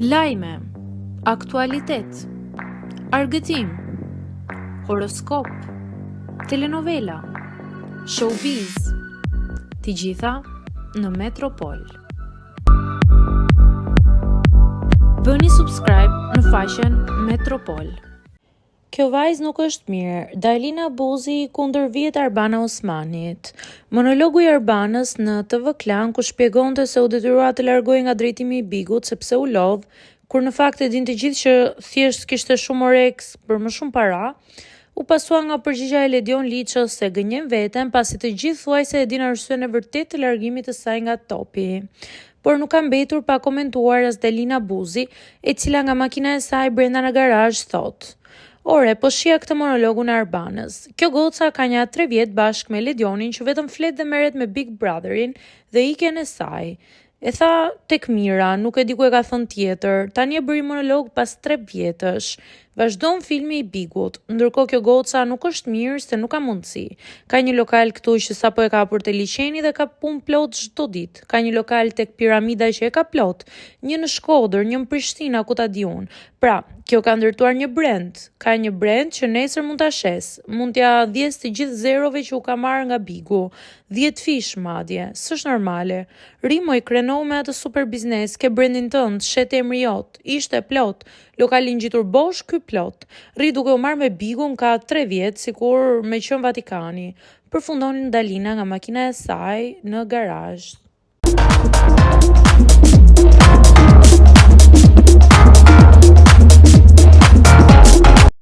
Lajme, aktualitet, argëtim, horoskop, telenovela, showbiz, të gjitha në Metropol. Bëni subscribe në faqen Metropol. Kjo vajzë nuk është mirë, Dalina Buzi kundër vihet Arbana Osmanit. Monologu i Arbanës në TV Klan ku shpjegonte se u detyrua të largohej nga drejtimi i Bigut sepse u lodh, kur në fakt e dinte gjithë që thjesht kishte shumë oreks për më shumë para, u pasua nga përgjigjja e Ledion Liçës se gënjen veten pasi të gjithë thuajse e dinë arsyen e vërtetë të largimit të saj nga topi. Por nuk ka mbetur pa komentuar as Dalina Buzi, e cila nga makina e saj brenda në garazh thotë: "Ore, po shija këtë monologun e Arbanës. Kjo goca ka një 3 vjet bashkë me Ledionin që vetëm flet dhe merret me Big Brotherin dhe ikjen e saj. E tha tek Mira, nuk e di ku e ka thënë tjetër, tani e bëri monolog pas 3 vjetësh. Vazhdon filmi i Bigut, ndërkohë kjo goca nuk është mirë se nuk ka mundësi. Ka një lokal këtu që sapo e ka hapur te liçeni dhe ka punë plot çdo ditë. Ka një lokal tek Piramida që e ka plot, një në Shkodër, një në Prishtinë, ku ta di unë. Pra, kjo ka ndërtuar një brand. Ka një brand që nesër mund ta shes. Mund t'ja dhjes të gjithë zerove që u ka marrë nga Bigu. 10 fish madje. S'është normale. Rimoj, kreno me atë super biznes, ke brandin tënd, shet emri jot. Ishte plot. Lokali ngjitur bosh, ky plot. Rri duke u marrë me Bigun ka 3 vjet, sikur me qen Vatikani. Përfundon Dalina nga makina e saj në garazh.